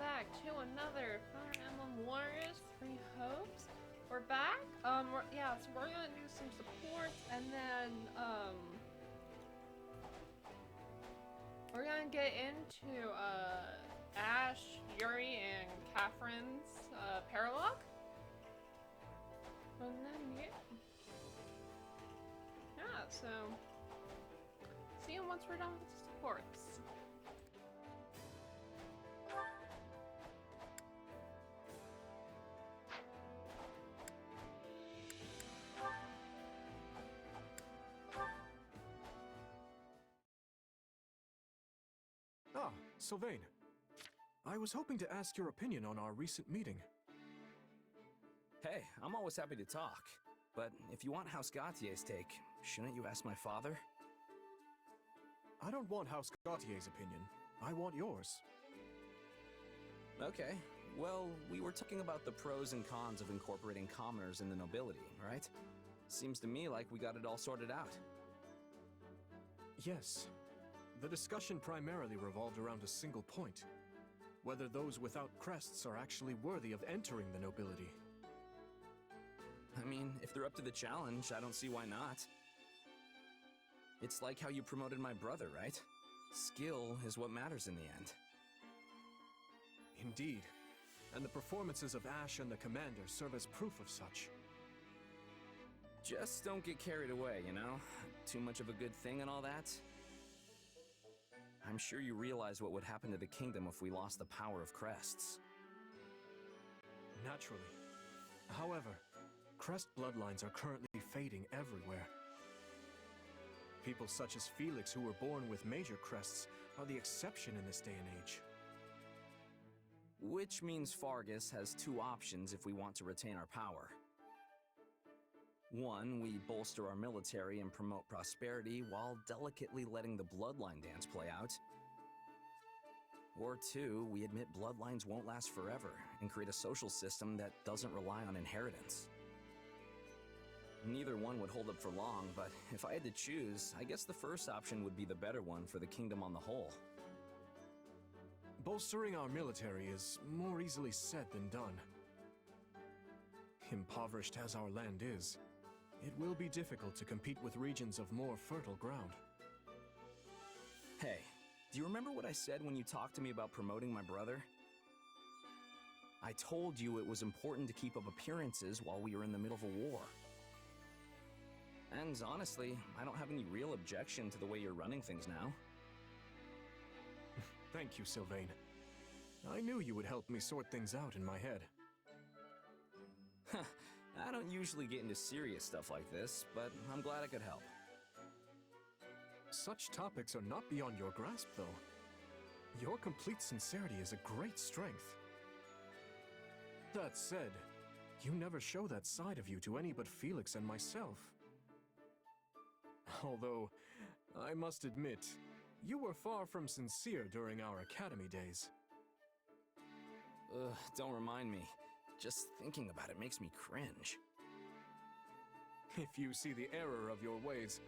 back to another Fire Emblem Warriors 3 Hopes. We're back. Yeah, so we're gonna do some supports and then we're gonna get into Ashe, Yuri, and Catherine's paralogue. And then yeah, so see you once we're done with the supports. Ah, Sylvain. I was hoping to ask your opinion on our recent meeting. Hey, I'm always happy to talk. But if you want House Gautier's take, shouldn't you ask my father? I don't want House Gautier's opinion. I want yours. Okay. Well, we were talking about the pros and cons of incorporating commoners in the nobility, right? Seems to me like we got it all sorted out. Yes. The discussion primarily revolved around a single point. Whether those without crests are actually worthy of entering the nobility. I mean, if they're up to the challenge, I don't see why not. It's like how you promoted my brother, right? Skill is what matters in the end. Indeed. And the performances of Ashe and the commander serve as proof of such. Just don't get carried away, you know? Too much of a good thing and all that. I'm sure you realize what would happen to the kingdom if we lost the power of crests. Naturally. However, crest bloodlines are currently fading everywhere. People such as Felix who were born with major crests are the exception in this day and age. Which means Fargus has two options if we want to retain our power. One, we bolster our military and promote prosperity while delicately letting the bloodline dance play out. Or two, we admit bloodlines won't last forever and create a social system that doesn't rely on inheritance. Neither one would hold up for long, but if I had to choose, I guess the first option would be the better one for the kingdom on the whole. Bolstering our military is more easily said than done. Impoverished as our land is, it will be difficult to compete with regions of more fertile ground. Hey, do you remember what I said when you talked to me about promoting my brother? I told you it was important to keep up appearances while we were in the middle of a war. And honestly, I don't have any real objection to the way you're running things now. Thank you, Sylvain. I knew you would help me sort things out in my head. I don't usually get into serious stuff like this, but I'm glad I could help. Such topics are not beyond your grasp, though. Your complete sincerity is a great strength. That said, you never show that side of you to any but Felix and myself. Although, I must admit, you were far from sincere during our academy days. Ugh, don't remind me. Just thinking about it makes me cringe. If you see the error of your ways,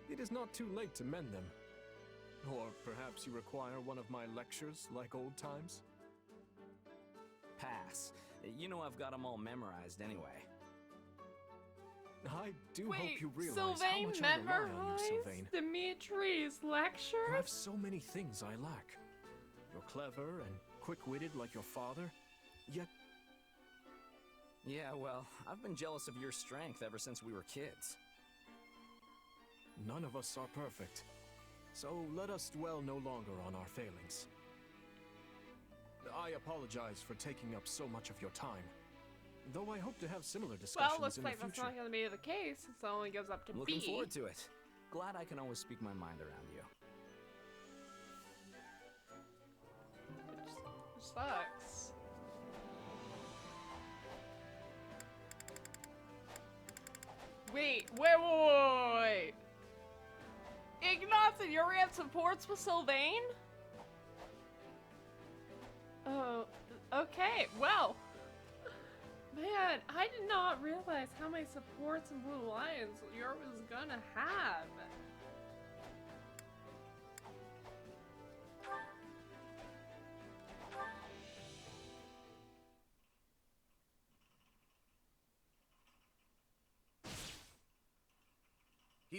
it is not too late to mend them. Or perhaps you require one of my lectures like old times? Pass. You know I've got them all memorized anyway. I do Wait, hope you realize Sylvain how much I rely on you, memorized Sylvain. Dimitri's lecture? You have so many things I lack. You're clever and quick-witted like your father, yet... Yeah, well, I've been jealous of your strength ever since we were kids. None of us are perfect, so let us dwell no longer on our failings. I apologize for taking up so much of your time, though I hope to have similar discussions Well, looks in like the that's future. not going to be the case. It only goes up to B. Looking forward to it. Glad I can always speak my mind around you. Which sucks. Wait. Ignatz and Yuri have supports with Sylvain? Oh, okay, well. Man, I did not realize how many supports and Blue Lions Yuri was gonna have.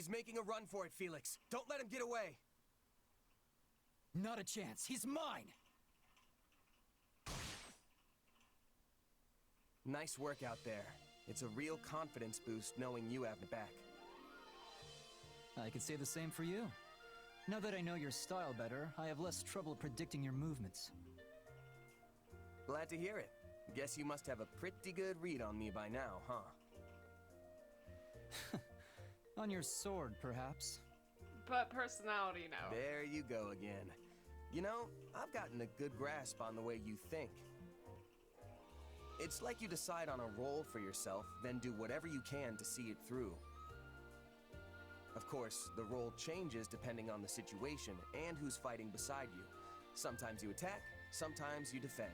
He's making a run for it, Felix. Don't let him get away. Not a chance. He's mine! Nice work out there. It's a real confidence boost knowing you have the back. I could say the same for you. Now that I know your style better, I have less trouble predicting your movements. Glad to hear it. Guess you must have a pretty good read on me by now, huh? On your sword, perhaps. But personality, no. There you go again. You know, I've gotten a good grasp on the way you think. It's like you decide on a role for yourself, then do whatever you can to see it through. Of course, the role changes depending on the situation and who's fighting beside you. Sometimes you attack, sometimes you defend.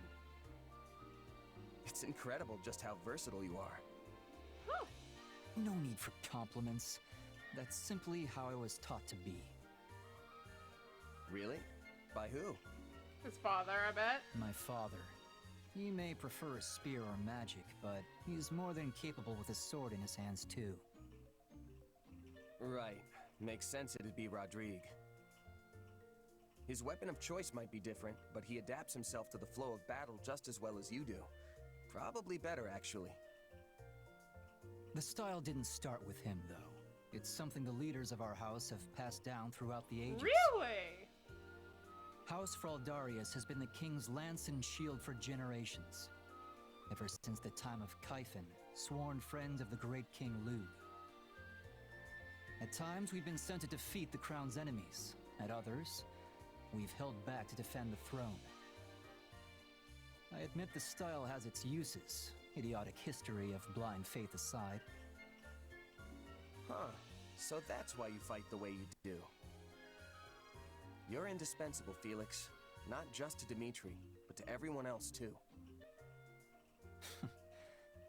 It's incredible just how versatile you are. Huh. No need for compliments. That's simply how I was taught to be. Really? By who? His father, I bet. My father. He may prefer a spear or magic, but he's more than capable with a sword in his hands too. Right. Makes sense it'd be Rodrigue. His weapon of choice might be different, but he adapts himself to the flow of battle just as well as you do. Probably better, actually. The style didn't start with him, though. It's something the leaders of our house have passed down throughout the ages. Really? House Fraldarius has been the king's lance and shield for generations. Ever since the time of Kaifin, sworn friends of the great King Lu. At times, we've been sent to defeat the crown's enemies. At others, we've held back to defend the throne. I admit the style has its uses, idiotic history of blind faith aside. Huh. So that's why you fight the way you do. You're indispensable, Felix. Not just to Dimitri, but to everyone else too.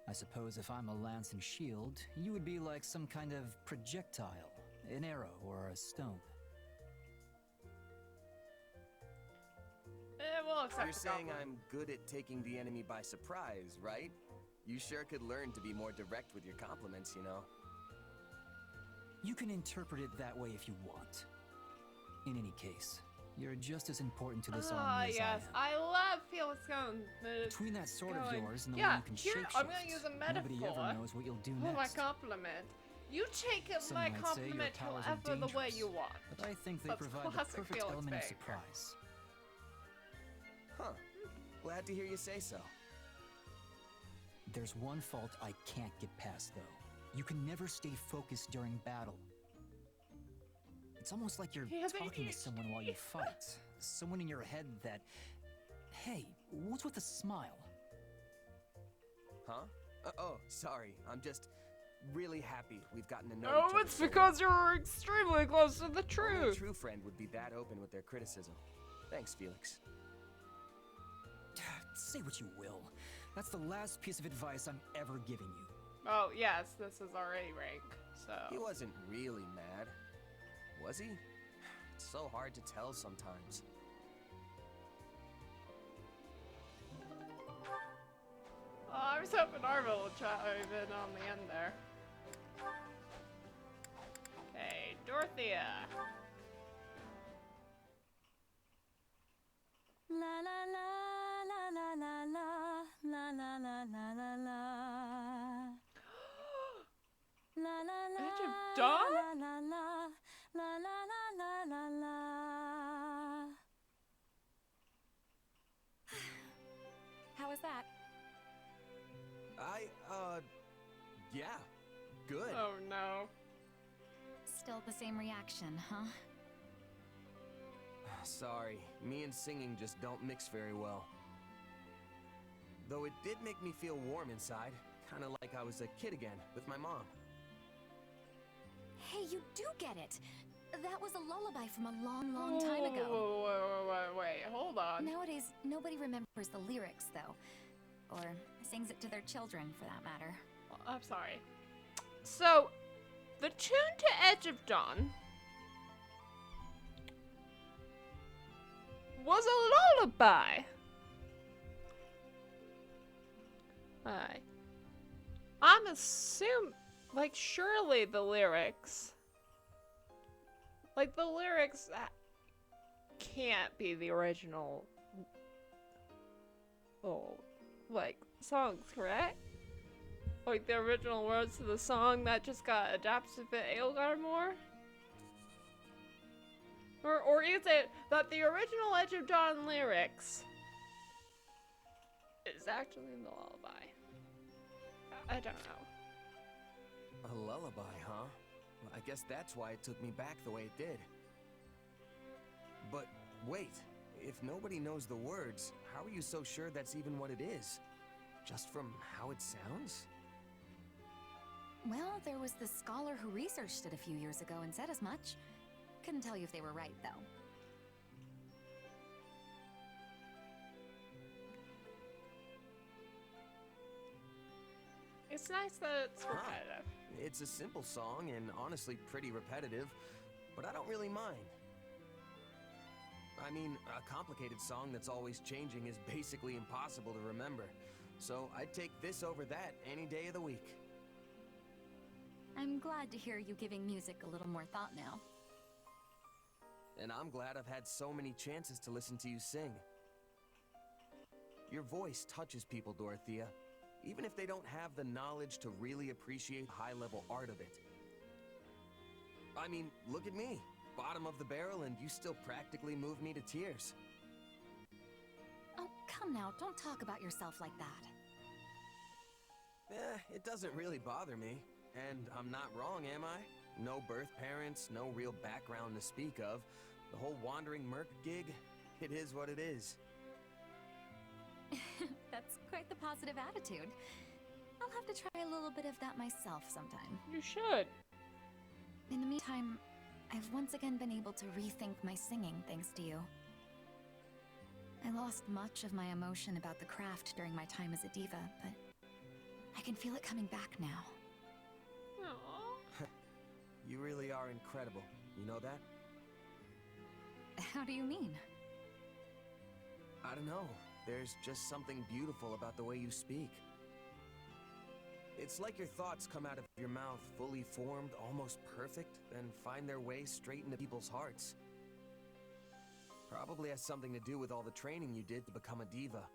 I suppose if I'm a lance and shield, you would be like some kind of projectile, an arrow or a stone. We'll accept You're the saying compliment. I'm good at taking the enemy by surprise, right? You sure could learn to be more direct with your compliments, you know. You can interpret it that way if you want. In any case, you're just as important to this army as yes. I am. I love Felix going. Between that sword of going- yours and the yeah, one you can here, shapeshift, I'm gonna use a nobody metaphor ever knows what you'll do for my next. compliment. You take Some my might say your compliment powers are however the way dangerous, you want. But I think they That's provide the classic perfect Felix element of behavior. surprise. Huh. Glad to hear you say so. There's one fault I can't get past, though. You can never stay focused during battle. It's almost like you're He has talking to ADHD. someone while you fight. Someone in your head that... Hey, what's with the smile? Huh? Oh, sorry. I'm just really happy we've gotten to know Oh, each other it's so well. because you're extremely close to the Only a truth. true friend would be that open with their criticism. Thanks, Felix. Say what you will. That's the last piece of advice I'm ever giving you. Oh, yes, this is already rank, so. He wasn't really mad, was he? It's so hard to tell sometimes. Oh, I was hoping Arvel would chime in on the end there. Okay, Dorothea. La la la la la la la la la la la la la. La la la. Edge of Dawn? La la la la la la la la. How was that? Yeah, good. Oh no. Still the same reaction, huh? Sorry, me and singing just don't mix very well. Though it did make me feel warm inside, kind of like I was a kid again with my mom. Hey, you do get it. That was a lullaby from a long, long time ago. Wait, hold on. Nowadays, nobody remembers the lyrics, though. Or sings it to their children, for that matter. I'm sorry. So, the tune to Edge of Dawn was a lullaby. I'm assuming, like, surely the lyrics Like, the lyrics can't be the original, like, songs, correct? Like, the original words to the song that just got adapted to fit Edelgard more? Or is it that the original Edge of Dawn lyrics is actually in the lullaby? I don't know. A lullaby, huh? Well, I guess that's why it took me back the way it did. But wait, if nobody knows the words, how are you so sure that's even what it is? Just from how it sounds? Well, there was this scholar who researched it a few years ago and said as much. Couldn't tell you if they were right, though. It's nice that it's repetitive. It's a simple song and honestly pretty repetitive, but I don't really mind. I mean, a complicated song that's always changing is basically impossible to remember. So I'd take this over that any day of the week. I'm glad to hear you giving music a little more thought now. And I'm glad I've had so many chances to listen to you sing. Your voice touches people, Dorothea, even if they don't have the knowledge to really appreciate high-level art of it. I mean, look at me. Bottom of the barrel, and you still practically move me to tears. Oh, come now, don't talk about yourself like that. It doesn't really bother me. And I'm not wrong, am I? No birth parents, no real background to speak of. The whole wandering merc gig, it is what it is. That's quite the positive attitude. I'll have to try a little bit of that myself sometime. You should. In the meantime, I've once again been able to rethink my singing thanks to you. I lost much of my emotion about the craft during my time as a diva, but I can feel it coming back now. Aww. You really are incredible. You know that? How do you mean? I don't know. There's just something beautiful about the way you speak. It's like your thoughts come out of your mouth fully formed, almost perfect, then find their way straight into people's hearts. Probably has something to do with all the training you did to become a diva,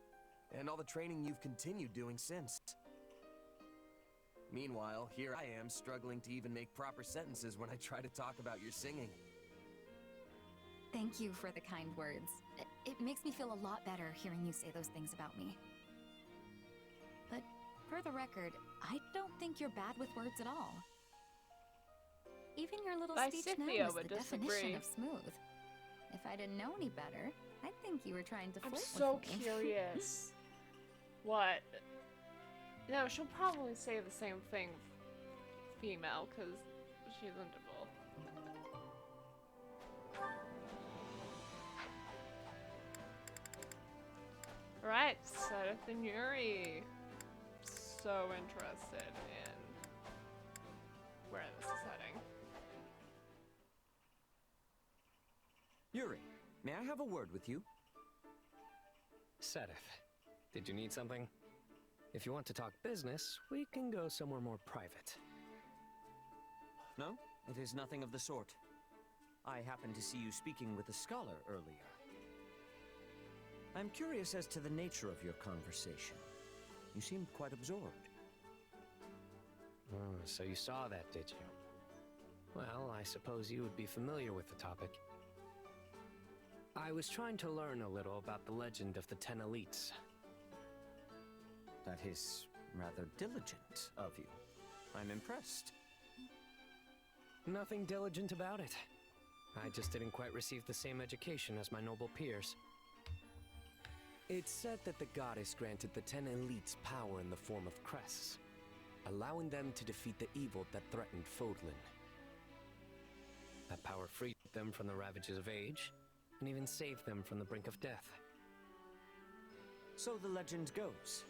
and all the training you've continued doing since. Meanwhile, here I am struggling to even make proper sentences when I try to talk about your singing. Thank you for the kind words. It makes me feel a lot better hearing you say those things about me. But for the record, I don't think you're bad with words at all. Even your little speech now is the definition of smooth. If I didn't know any better, I'd think you were trying to flirt with me. I'm so curious. What? No, she'll probably say the same thing, female, because she's into both. Right, Sedith and Yuri. So interested in where this is heading. Yuri, may I have a word with you? Sedith, did you need something? If you want to talk business, we can go somewhere more private. No, it is nothing of the sort. I happened to see you speaking with a scholar earlier. I'm curious as to the nature of your conversation. You seemed quite absorbed. Oh, so you saw that, did you? Well, I suppose you would be familiar with the topic. I was trying to learn a little about the legend of the 10 elites. That is rather diligent of you. I'm impressed. Nothing diligent about it. I just didn't quite receive the same education as my noble peers. It's said that the goddess granted the 10 elites power in the form of crests, allowing them to defeat the evil that threatened Fodlan. That power freed them from the ravages of age, and even saved them from the brink of death. So the legend goes.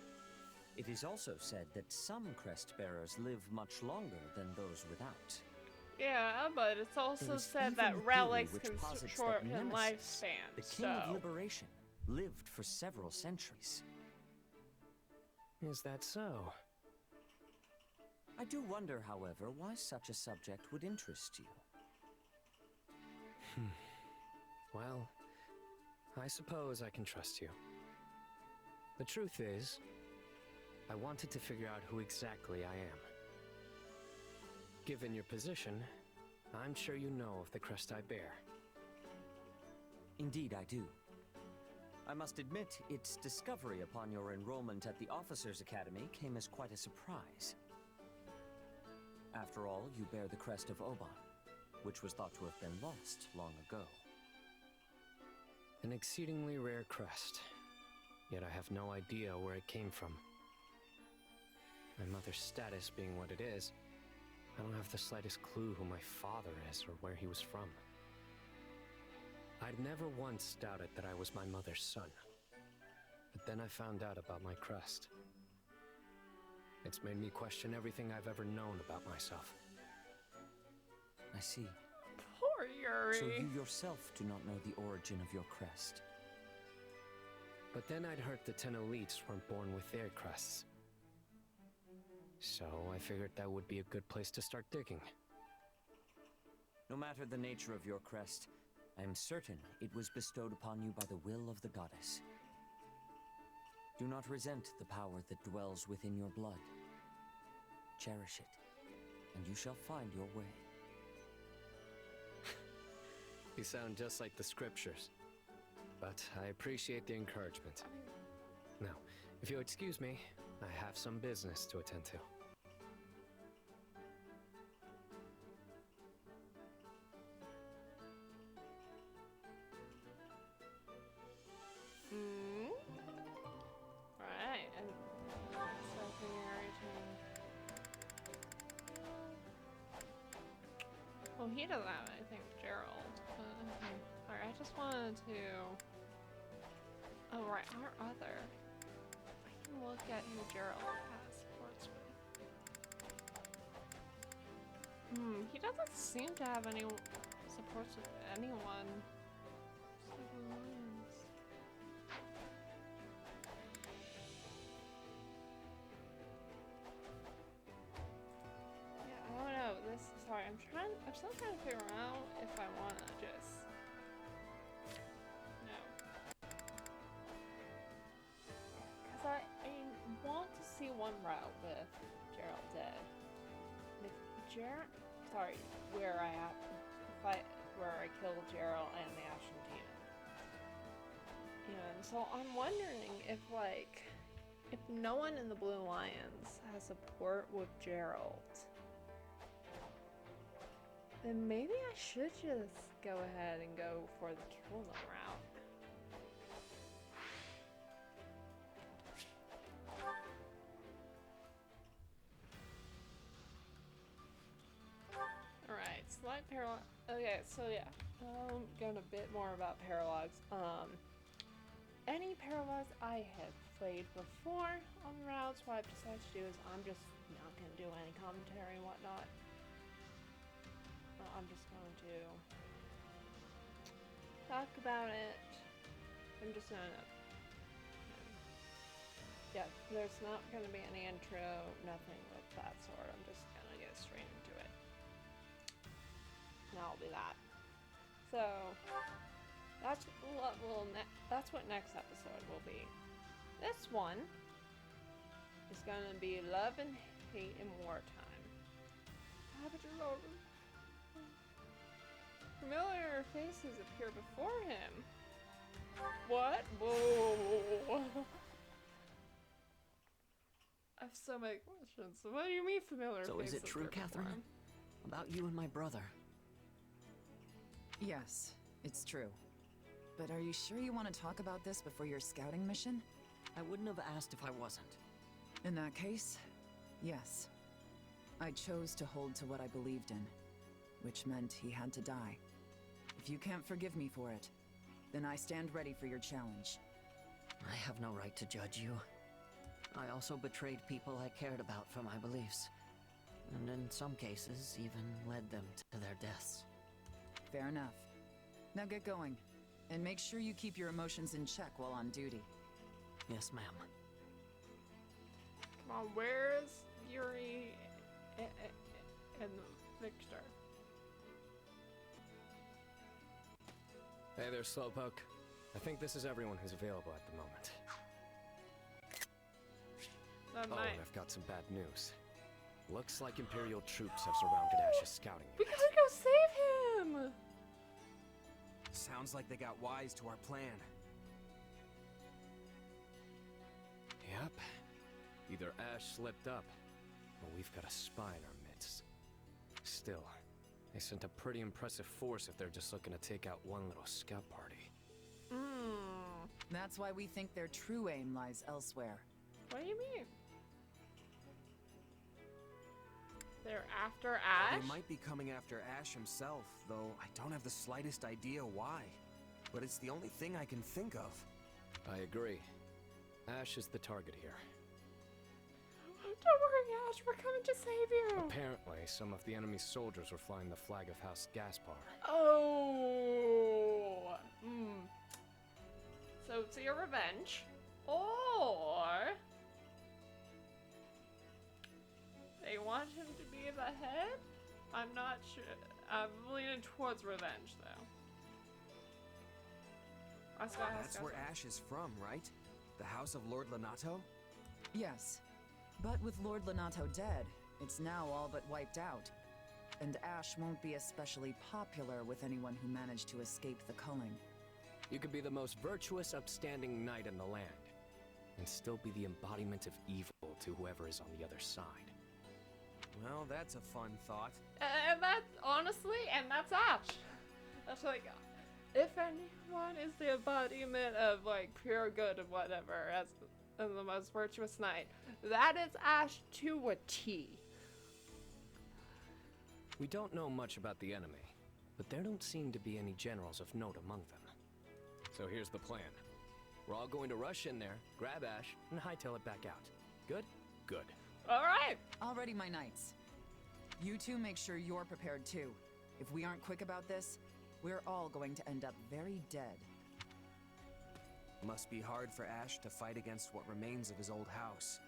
It is also said that some crest bearers live much longer than those without. Yeah, but it's also said that relics can shorten lifespan, the King of Liberation, lived for several centuries. Is that so? I do wonder, however, why such a subject would interest you. Well, I suppose I can trust you. The truth is, I wanted to figure out who exactly I am. Given your position, I'm sure you know of the crest I bear. Indeed, I do. I must admit, its discovery upon your enrollment at the Officers' Academy came as quite a surprise. After all, you bear the crest of Oban, which was thought to have been lost long ago. An exceedingly rare crest, yet I have no idea where it came from. My mother's status being what it is, I don't have the slightest clue who my father is or where he was from. I'd never once doubted that I was my mother's son. But then I found out about my crest. It's made me question everything I've ever known about myself. I see. Poor Yuri. So you yourself do not know the origin of your crest. But then I'd heard the 10 elites weren't born with their crests. So I figured that would be a good place to start digging. No matter the nature of your crest, I am certain it was bestowed upon you by the will of the goddess. Do not resent the power that dwells within your blood. Cherish it, and you shall find your way. You sound just like the scriptures. But I appreciate the encouragement. Now, if you'll excuse me, I have some business to attend to. Alright, and something everything. Well, he doesn't have anything with Gerald. Alright, I just wanted to. Oh, right, our other. I can look at who Gerald has supports with. He doesn't seem to have any supports with anyone. Sorry, I'm still trying to figure out if I want to just... No. Because I want to see one route with Gerald dead. If sorry, where I killed Gerald and the Ashen Demon. And so I'm wondering if, like, if no one in the Blue Lions has support with Gerald, then maybe I should just go ahead and go for the kill them route. Alright, select paralog. Okay, so yeah, going a bit more about paralogs. Any paralogs I have played before on routes, what I've decided to do is I'm just not going to do any commentary and whatnot. I'm just going to talk about it. I'm just going to... Yeah, there's not going to be any intro, nothing with that sort. I'm just going to get straight into it. And that'll be that. So, that's what next episode will be. This one is going to be Love and Hate in Wartime. Familiar faces appear before him. What? Whoa. I have so many questions. What do you mean familiar faces? So is it true, Catherine? About you and my brother? Yes, it's true. But are you sure you want to talk about this before your scouting mission? I wouldn't have asked if I wasn't. In that case, yes. I chose to hold to what I believed in, which meant he had to die. If you can't forgive me for it, then I stand ready for your challenge. I have no right to judge you. I also betrayed people I cared about for my beliefs, and in some cases even led them to their deaths. Fair enough. Now get going, and make sure you keep your emotions in check while on duty. Yes, ma'am. Come on, where's Yuri and Victor? Hey there, Slowpoke. I think this is everyone who's available at the moment. That Oh, might. and I've got some bad news. Looks like Imperial troops have surrounded Ashe's scouting We unit. gotta go save him! Sounds like they got wise to our plan. Yep. Either Ashe slipped up, or we've got a spy in our midst. Still, they sent a pretty impressive force if they're just looking to take out one little scout party. Hmm. That's why we think their true aim lies elsewhere. What do you mean? They're after Ashe? They might be coming after Ashe himself, though I don't have the slightest idea why. But it's the only thing I can think of. I agree. Ashe is the target here. Don't worry, Ashe. We're coming to save you. Apparently, some of the enemy's soldiers were flying the flag of House Gaspar. Oh. Hmm. So it's your revenge, or they want him to be the head? I'm not sure. I'm leaning towards revenge, though. That's where Ashe is from, right? The House of Lord Lonato? Yes. But with Lord Lonato dead, it's now all but wiped out. And Ashe won't be especially popular with anyone who managed to escape the culling. You could be the most virtuous, upstanding knight in the land, and still be the embodiment of evil to whoever is on the other side. Well, that's a fun thought. And that's honestly, and that's Ashe. That's like, if anyone is the embodiment of like pure good and whatever, as the most virtuous knight, that is Ashe to a T. We don't know much about the enemy, but there don't seem to be any generals of note among them. So here's the plan. We're all going to rush in there, grab Ashe, and hightail it back out. Good? Good. All right. Already, my knights. You two make sure you're prepared too. If we aren't quick about this, we're all going to end up very dead. Must be hard for Ashe to fight against what remains of his old house.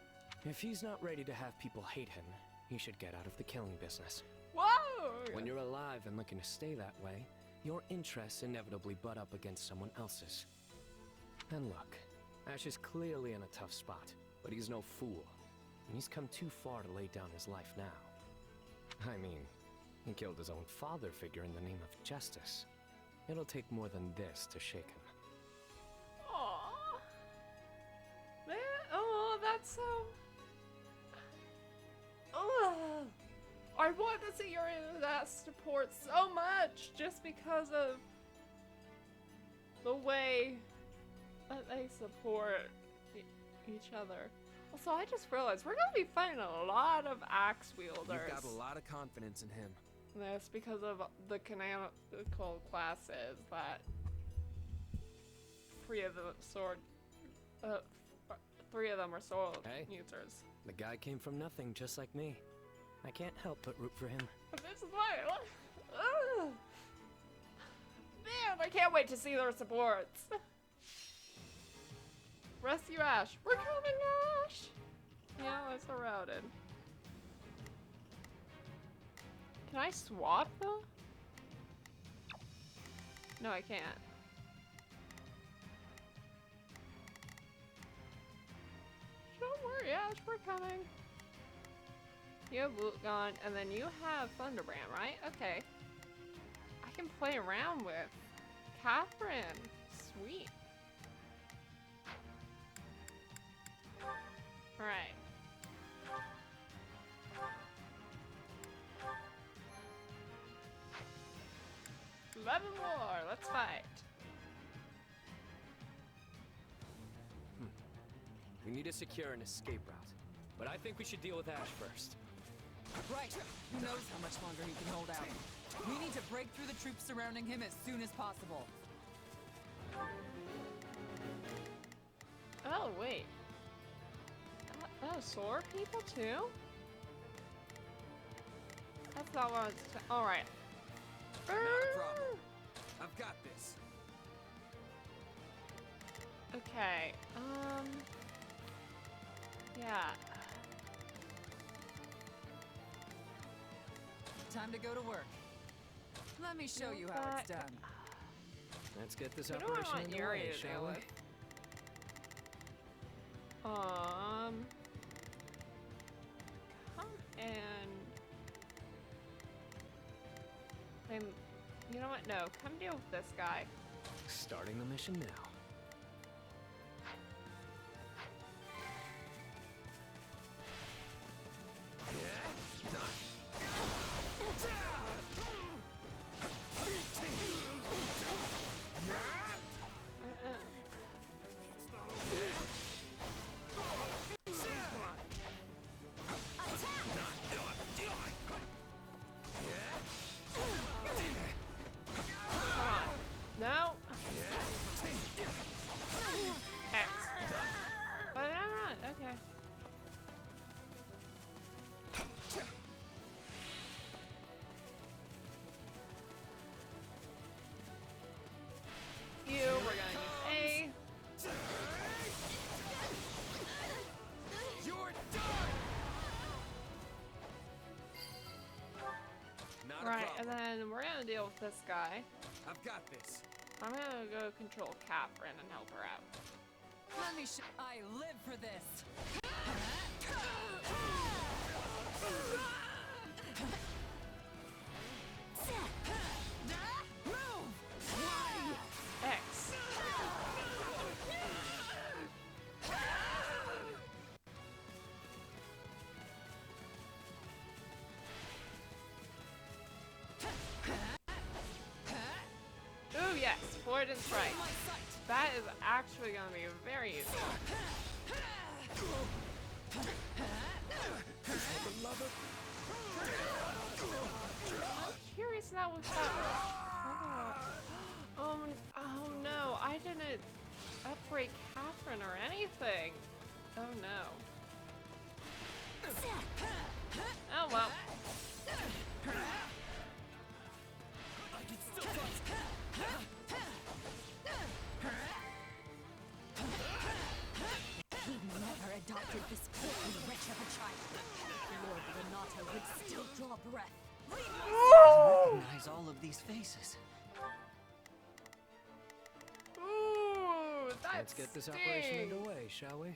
If he's not ready to have people hate him, he should get out of the killing business. Whoa! When you're alive and looking to stay that way, your interests inevitably butt up against someone else's. And look, Ashe is clearly in a tough spot, but he's no fool. And he's come too far to lay down his life now. I mean, he killed his own father figure in the name of justice. It'll take more than this to shake him. Aww. Man, oh, that's so... Ugh. I want to see Yuri in that support so much, just because of the way that they support each other. Also, I just realized we're gonna be fighting a lot of axe wielders. You've got a lot of confidence in him. That's because of the canonical classes that three of them are sword Hey. users. The guy came from nothing, just like me. I can't help but root for him. But this is why. Ugh. Man, I can't wait to see their supports. Rescue Ashe. We're coming, Ashe. Yeah, it's surrounded. Can I swap though? No, I can't. Don't worry, Ashe, we're coming. You have Boot Gun, and then you have Thunderbrand, right? Okay. I can play around with Catherine. Sweet. Alright. Eleven more. Let's fight. We need to secure an escape route, but I think we should deal with Ashe first. Right. Who knows how much longer he can hold out. We need to break through the troops surrounding him as soon as possible. Oh, wait. Oh, sword people too? That's not what I was... Alright. Not a problem. I've got this. Okay, yeah. Time to go to work. Let me show you how it's done. Let's get this Who do I operation want Yuri underway, to shall deal we? with? Come and you know what? No, come deal with this guy. Starting the mission now. No. X. But I'm not. Okay. You. We're gonna use A. You're done! Not a Right, problem. and then we're gonna deal with this guy. I've got this. I'm gonna go control Catherine and help her out. Let me I live for this. X. Ooh, yes, forward and strike. That is actually going to be very useful. I'm curious now with that. Oh no, I didn't upgrade Catherine or anything. Oh no. Oh well. He never adopted this filthy wretch of a child. Lord Renato would still draw breath. Recognize all of these faces. Ooh, that Let's get this operation stings. underway, shall we?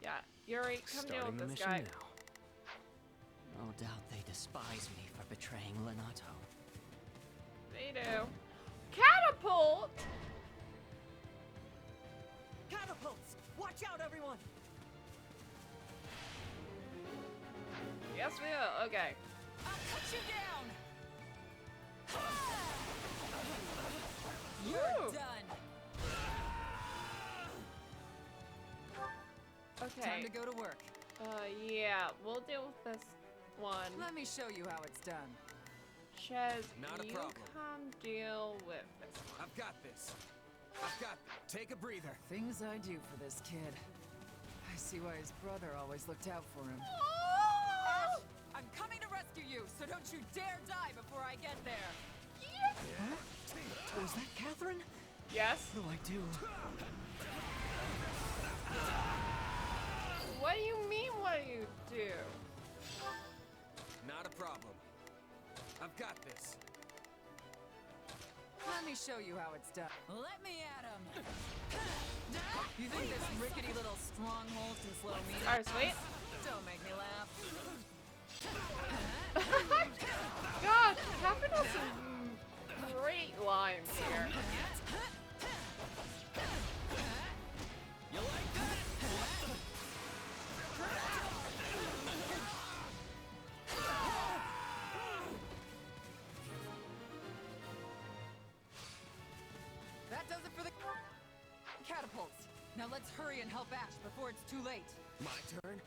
Yeah, Yuri, come deal Starting with the this mission guy. now. No doubt they despise me for betraying Renato. They do. Catapult! Catapults! Watch out, everyone! Yes, we will. Okay. I'll cut you down. Woo! You're done. Okay. Time to go to work. Yeah, we'll deal with this one. Let me show you how it's done. Chez, Not a you problem. come deal with this one. I've got this. I've got Take a breather. Things I do for this kid. I see why his brother always looked out for him. Oh! I'm coming to rescue you, so don't you dare die before I get there. Was that Catherine? Yes. What do I do? What do you mean, what do you do? Not a problem. I've got this. Let me show you how it's done. Let me at him. You think this rickety little stronghold can slow me down? Alright, sweet. Don't make me laugh. God, Catherine has some great lines here. You like that? That does it for the catapults. Now let's hurry and help Ashe before it's too late. My turn.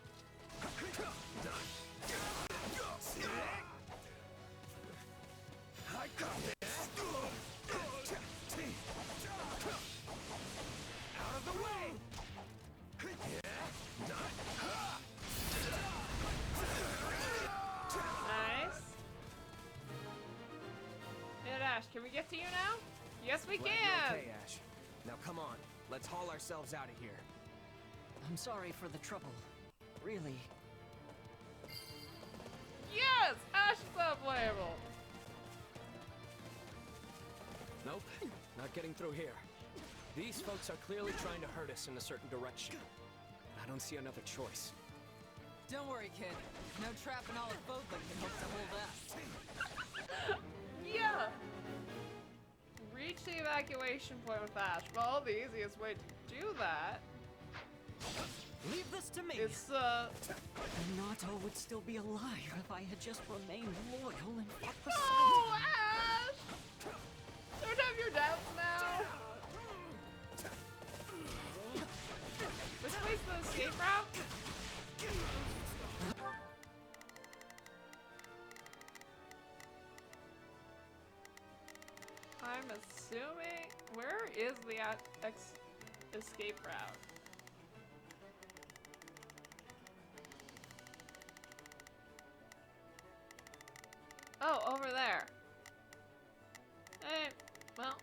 I got this. Out of the way. Nice. And Ashe, can we get to you now? Yes, we Glad can. you're okay, Ashe. Now come on. Let's haul ourselves out of here. I'm sorry for the trouble. Really. Yes, Ashe is unplayable. Nope, not getting through here. These folks are clearly trying to hurt us in a certain direction. I don't see another choice. Don't worry, kid. No trap in all of Bodlin can hope to hold us. Yeah! Reach the evacuation point with Ashe. Well, the easiest way to do that Leave this to me. is, Renato would still be alive if I had just remained loyal and fought beside Oh, him. Ashe! Don't have your doubts now! This way's the escape route? I'm assuming... Where is the escape route? Oh, over there. Hey, well...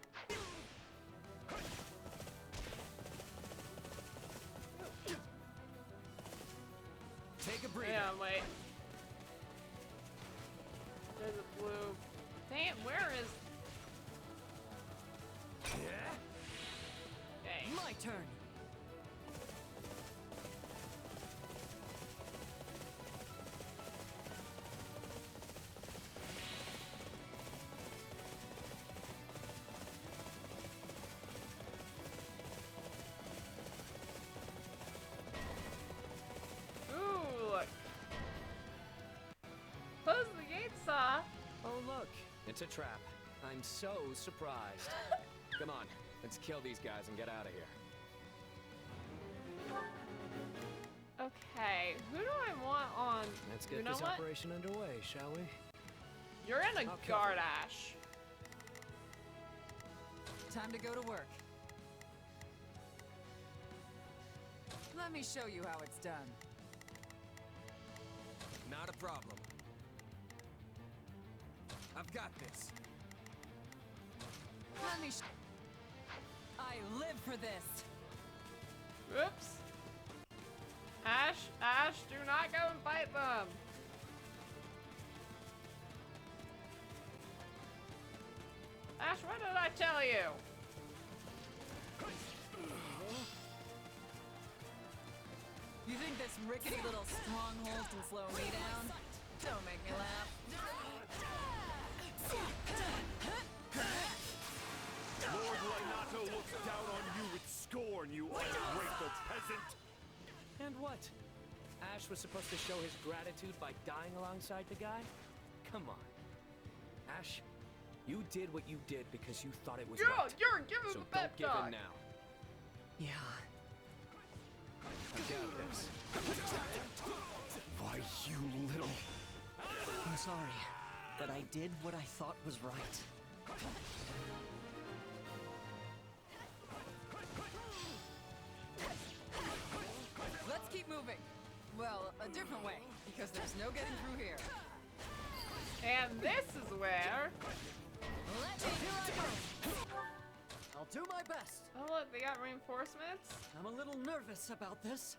Take a breather. Yeah, wait. There's a blue... Dang it, where is... Okay. My turn. Ooh, look. Close the gates off. Oh, look, it's a trap. I'm so surprised. Come on, let's kill these guys and get out of here. Okay, who do I want on... Let's You get know this what? operation underway, shall we? You're in a Okay. guard, Ashe. Time to go to work. Let me show you how it's done. Not a problem. I've got this. Let me I live for this. Whoops. Ashe, do not go and fight them. Ashe, what did I tell you? You think this rickety little stronghold can slow me down? Don't make me laugh. Lord Renato looks down on you with scorn, you ungrateful peasant! And what? Ashe was supposed to show his gratitude by dying alongside the guy? Come on. Ashe, you did what you did because you thought it was right. You're giving So the pep don't give talk. in now. Yeah. I got this. Why, you little... I'm sorry, but I did what I thought was right. Let's keep moving. Well, a different way, because there's no getting through here. And this is where... Let me do I go. I'll do my best. Oh look, they got reinforcements. I'm a little nervous about this.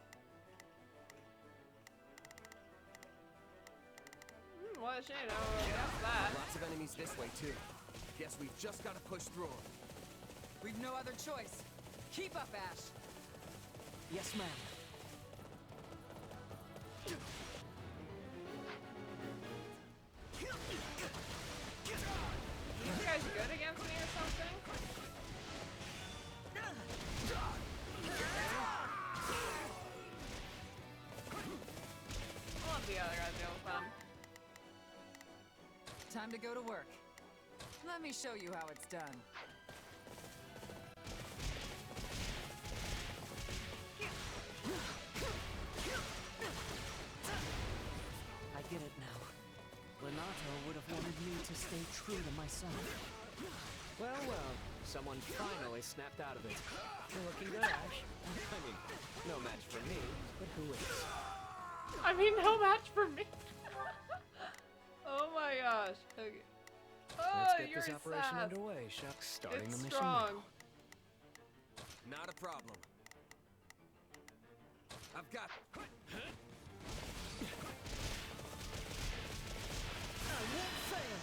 What a shame, I guess that. Lots of enemies this way, too. Guess we've just got to push through them. We've no other choice. Keep up, Ashe. Yes, ma'am. You guys good against me or something? I'll let the other guys deal with them. Time to go to work. Let me show you how it's done. I get it now. Renato would have wanted me to stay true to myself. Well, well, someone finally snapped out of it. You're looking good, Ashe. I mean, no match for me, but who is? I mean, no match for me. Oh my gosh. Okay. Oh, Let's get you're this operation sad. underway, Shuck. Starting It's the mission strong. now. Not a problem. I've got... I won't fail.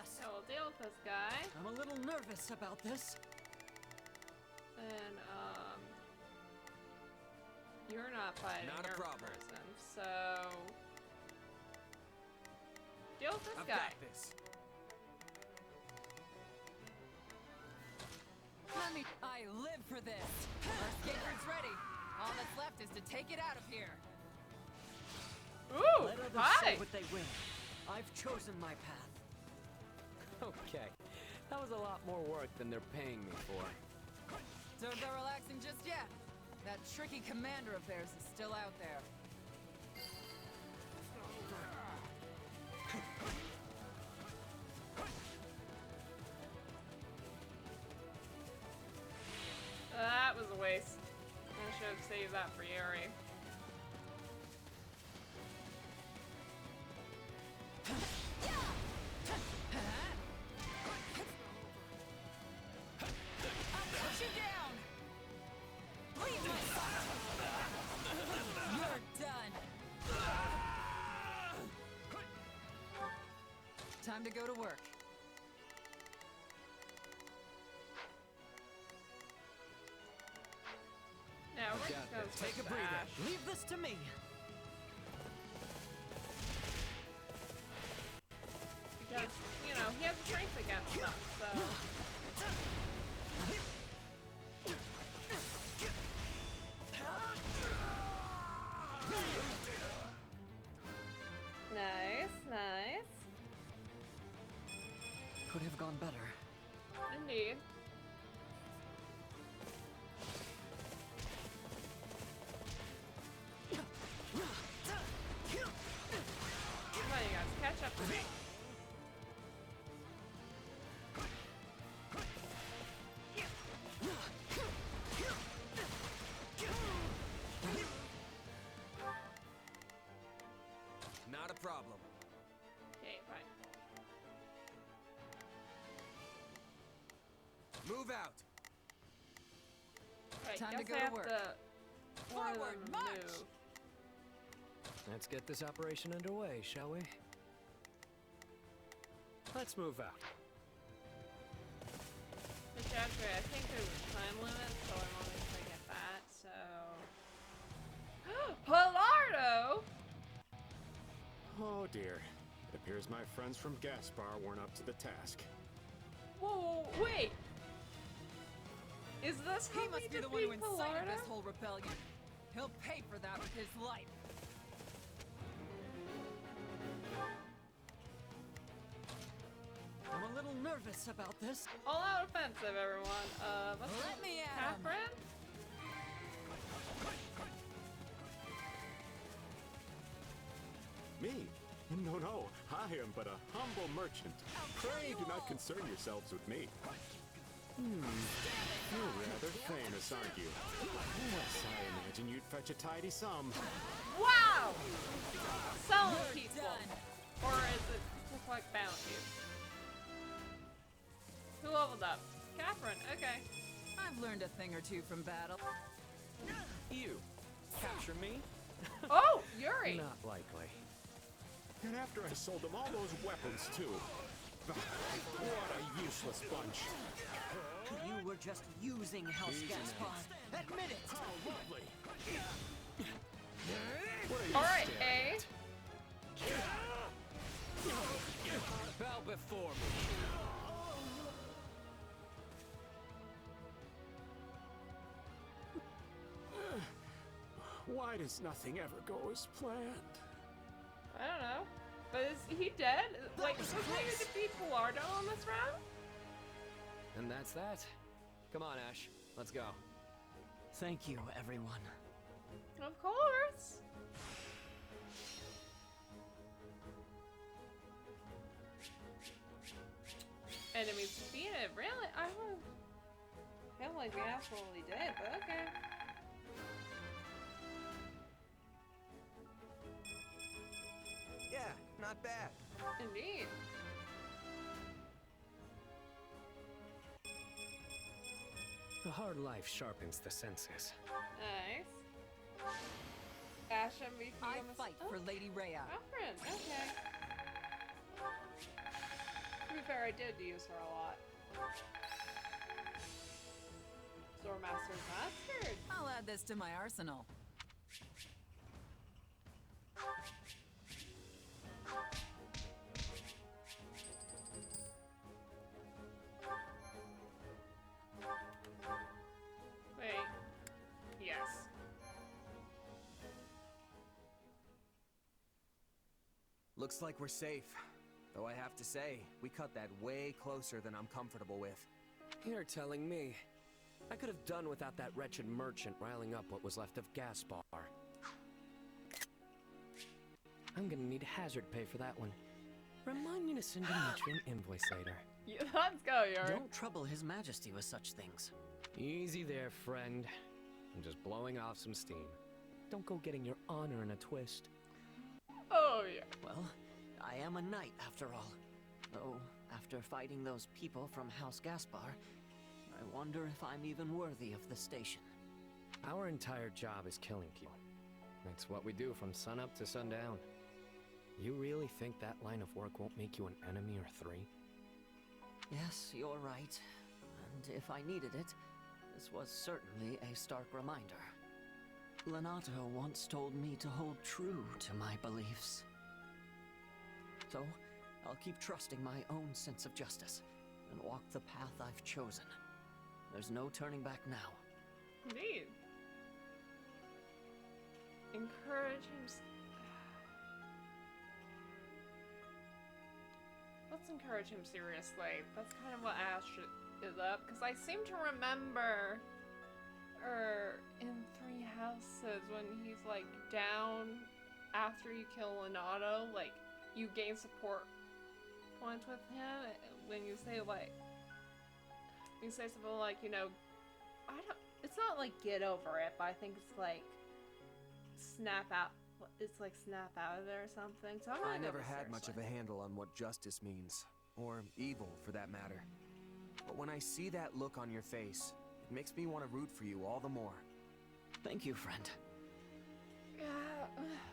fast. So we'll deal with this guy. I'm a little nervous about this. And, you're not fighting Not a your problem. person, so... Deal with this I've guy. got this. I live for this. Our skater's ready. All that's left is to take it out of here. Ooh, Let others hi! say what they will. I've chosen my path. Okay, that was a lot more work than they're paying me for. Don't go relaxing just yet. That tricky commander of theirs is still out there. That was a waste. I should have saved that for Yuri. Put you down! Leave my side! You're done! Time to go to work. Now we're Got gonna this. switch Take a to breather. Ashe. Leave this to me. Because, you know, he has strength against them, so... Nice, nice. Could have gone better. Indeed. Come on, you guys, catch up to me. Not a problem. Okay, fine. Move out. Right, Time to guess go I to have work. one of Forward, them march! move. Let's get this operation underway, shall we? Let's move out. Which actually, I think there's a time limit, so I'm only trying to get that, so... Pilardo! Oh dear. It appears my friends from Gaspar weren't up to the task. Whoa, wait! Is this how He we must be the one defeat who incited Pilardo? this whole rebellion. He'll pay for that with his life. I'm a little nervous about this. All out offensive, everyone. Let me at 'em. Catherine? Me? No, no. I am but a humble merchant. Pray do not concern yourselves with me. You're rather famous, aren't you? Yes, I imagine you'd fetch a tidy sum. Wow! Selling You're people. done. Or is it to collect bounties? Who leveled up? Catherine, okay. I've learned a thing or two from battle. You. Capture me? Oh, Yuri! Not likely. And after I sold them all those weapons, too. What a useless bunch. You were just using House Easy Gaspar. now. Admit it. Oh, lovely. What are you Alright, staring A. at? Bow before me. Why does nothing ever go as planned? I don't know. But is he dead? Like, was he to defeat Pilardo on this round? And that's that. Come on, Ashe. Let's go. Thank you, everyone. Of course. Enemies defeated. Really? I don't feel like we absolutely did, but okay. Yeah, not bad. Indeed. A hard life sharpens the senses. Nice. Ashe MVP I on the fight for Lady Rhea. Catherine, okay. be fair, I did use her a lot. Sword Master's mastered. I'll add this to my arsenal. Wait. Yes. Looks like we're safe. Though I have to say, we cut that way closer than I'm comfortable with. You're telling me. I could have done without that wretched merchant riling up what was left of Gaspar. I'm gonna need hazard pay for that one. Remind me to send Dimitri an invoice later. Yeah, let's go, Yuri. Don't trouble His Majesty with such things. Easy there, friend. I'm just blowing off some steam. Don't go getting your honor in a twist. Oh, yeah. Well, I am a knight after all. Though, after fighting those people from House Gaspar, I wonder if I'm even worthy of the station. Our entire job is killing people. It's what we do from sunup to sundown. You really think that line of work won't make you an enemy or three? Yes, you're right. And if I needed it, this was certainly a stark reminder. Lenato once told me to hold true to my beliefs. So, I'll keep trusting my own sense of justice, and walk the path I've chosen. There's no turning back now. Indeed. Encourage him. Let's encourage him seriously. That's kind of what Ashe is up, because I seem to remember in Three Houses when he's like down after you kill Lenato, like you gain support points with him when you say like something like, you know, it's not like get over it, but I think it's like snap out. It's like snap out of there or something. So I never had much of a handle on what justice means, or evil for that matter. But when I see that look on your face, it makes me want to root for you all the more. Thank you, friend. Yeah,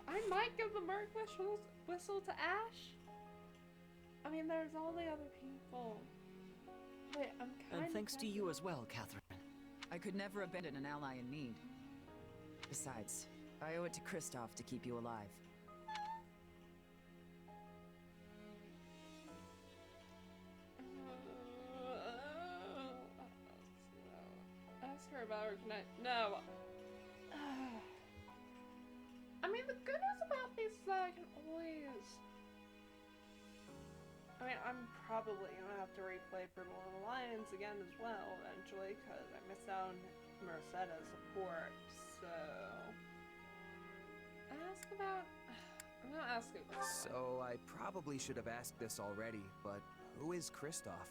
I might give the Merc whistle to Ashe. I mean, there's all the other people. But I'm kind of... And thanks to you as well, Catherine. I could never abandon an ally in need. Besides, I owe it to Kristoff to keep you alive. Ask her about her tonight. No. I mean, the good news about these is that I can always... I mean, I'm probably gonna have to replay Brutal Alliance again as well eventually, because I missed out on Merceda's support, so... Ask about... I'm gonna ask you about... So, I probably should have asked this already, but who is Kristoff?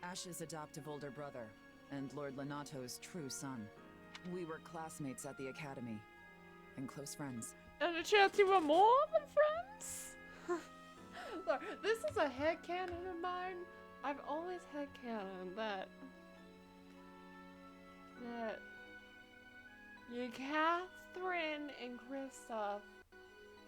Ashe's adoptive older brother, and Lord Lenato's true son. We were classmates at the academy, and close friends. And a chance you were more than friends? Look, this is a headcanon of mine. I've always headcanon that you, Catherine and Kristoff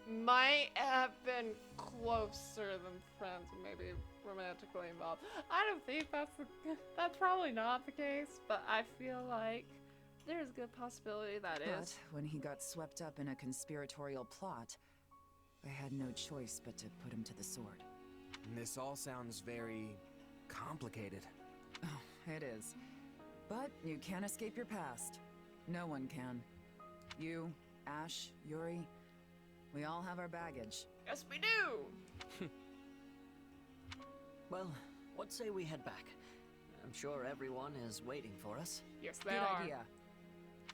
might have been closer than friends, maybe romantically involved. I don't think that's probably not the case, but I feel like there's a good possibility that But is. when he got swept up in a conspiratorial plot, I had no choice but to put him to the sword. This all sounds very complicated. Oh, it is. But you can't escape your past. No one can. You, Ashe, Yuri, we all have our baggage. Yes, we do! Well, what say we head back? I'm sure everyone is waiting for us. Yes, they Good are. idea.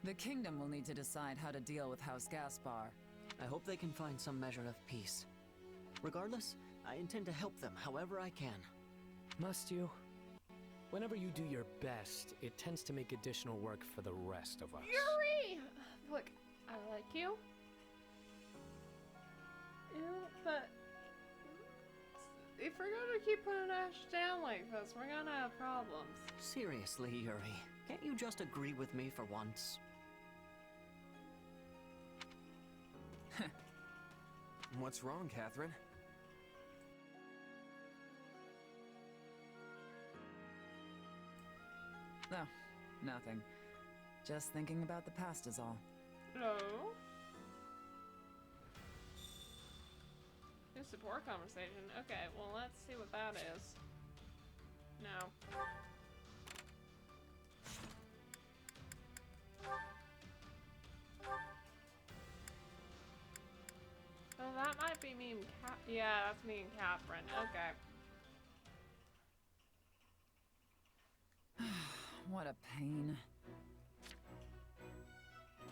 The kingdom will need to decide how to deal with House Gaspar. I hope they can find some measure of peace. Regardless, I intend to help them however I can. Must you? Whenever you do your best, it tends to make additional work for the rest of us. Yuri! Look, I like you. Yeah, but if we're gonna keep putting Ashe down like this, we're gonna have problems. Seriously, Yuri, can't you just agree with me for once? What's wrong, Catherine? No, nothing. Just thinking about the past is all. Hello? New support conversation. Okay, well, let's see what that is. No. So that might be me and yeah, that's me and Catherine. Okay. What a pain.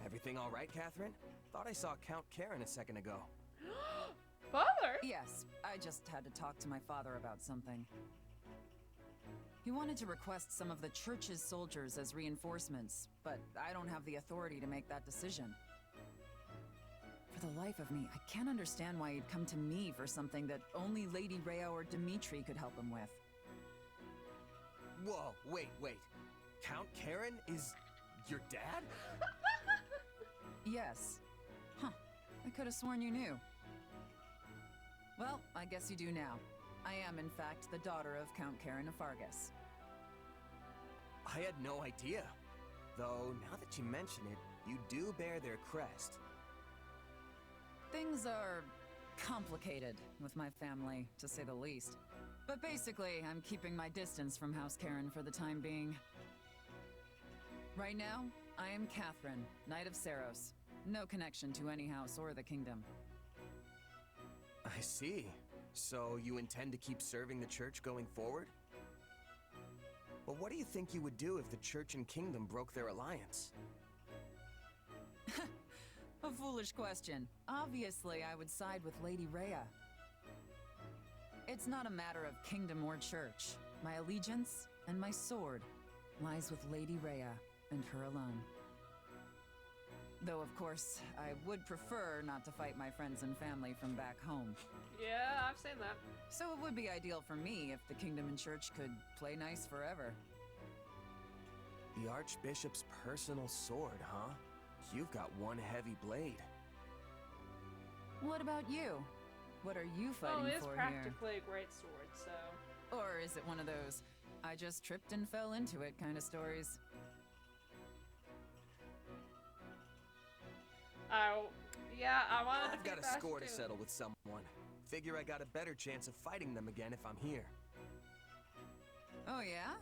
Everything all right, Catherine? Thought I saw Count Karen a second ago. Father? Yes, I just had to talk to my father about something. He wanted to request some of the church's soldiers as reinforcements, but I don't have the authority to make that decision. For the life of me, I can't understand why he'd come to me for something that only Lady Rhea or Dimitri could help him with. Whoa, wait. Count Karen is your dad? Yes. Huh. I could have sworn you knew. Well, I guess you do now. I am, in fact, the daughter of Count Karen of Fargus. I had no idea. Though, now that you mention it, you do bear their crest. Things are complicated with my family, to say the least. But basically, I'm keeping my distance from House Karen for the time being. Right now, I am Catherine, Knight of Saros. No connection to any house or the kingdom. I see. So you intend to keep serving the church going forward? Well, what do you think you would do if the church and kingdom broke their alliance? A foolish question. Obviously, I would side with Lady Rhea. It's not a matter of kingdom or church. My allegiance and my sword lies with Lady Rhea and her alone. Though, of course, I would prefer not to fight my friends and family from back home. Yeah, I've seen that. So it would be ideal for me if the kingdom and church could play nice forever. The Archbishop's personal sword, huh? You've got one heavy blade. What about you? What are you fighting Oh, it's for here? practically a great sword, so... Or is it one of those, I just tripped and fell into it kind of stories? Oh, yeah, I wanted to I've be got a fast score to too. settle with someone. Figure I got a better chance of fighting them again if I'm here. Oh yeah?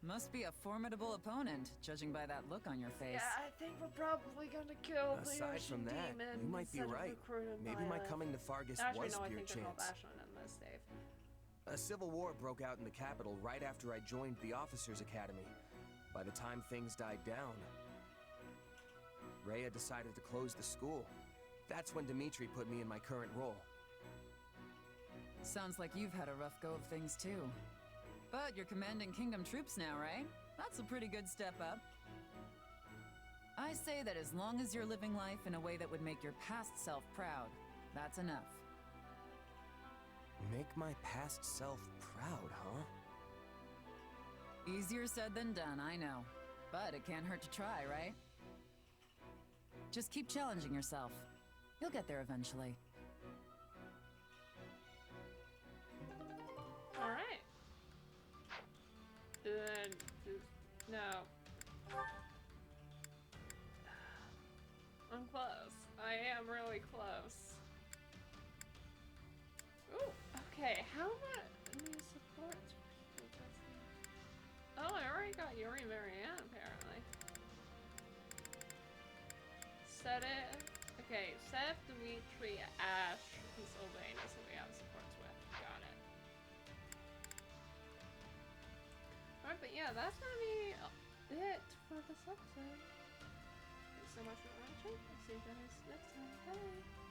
Must be a formidable opponent, judging by that look on your face. Yeah, I think we're probably gonna kill the Aside from ocean that, demon you might be instead of right. recruiting Maybe my Lilith. coming to Fargus Actually, was no, I your think they're called chance. Ashe in this, Dave. A civil war broke out in the capital right after I joined the Officers' Academy. By the time things died down, Rhea decided to close the school. That's when Dimitri put me in my current role. Sounds like you've had a rough go of things too. But you're commanding kingdom troops now, right? That's a pretty good step up. I say that as long as you're living life in a way that would make your past self proud, that's enough. Make my past self proud, huh? Easier said than done, I know. But it can't hurt to try, right? Just keep challenging yourself. You'll get there eventually. Alright. Then, no. I'm close. I am really close. Ooh, okay, how much new support? Oh, I already got Yuri and Marianne, apparently. Set it. Okay, Seth, Dimitri, Ashe, and Sylvanus, who we have supports with. Got it. Alright, but yeah, that's gonna be it for this episode. Thanks so much for watching. I'll see you guys next time. Bye!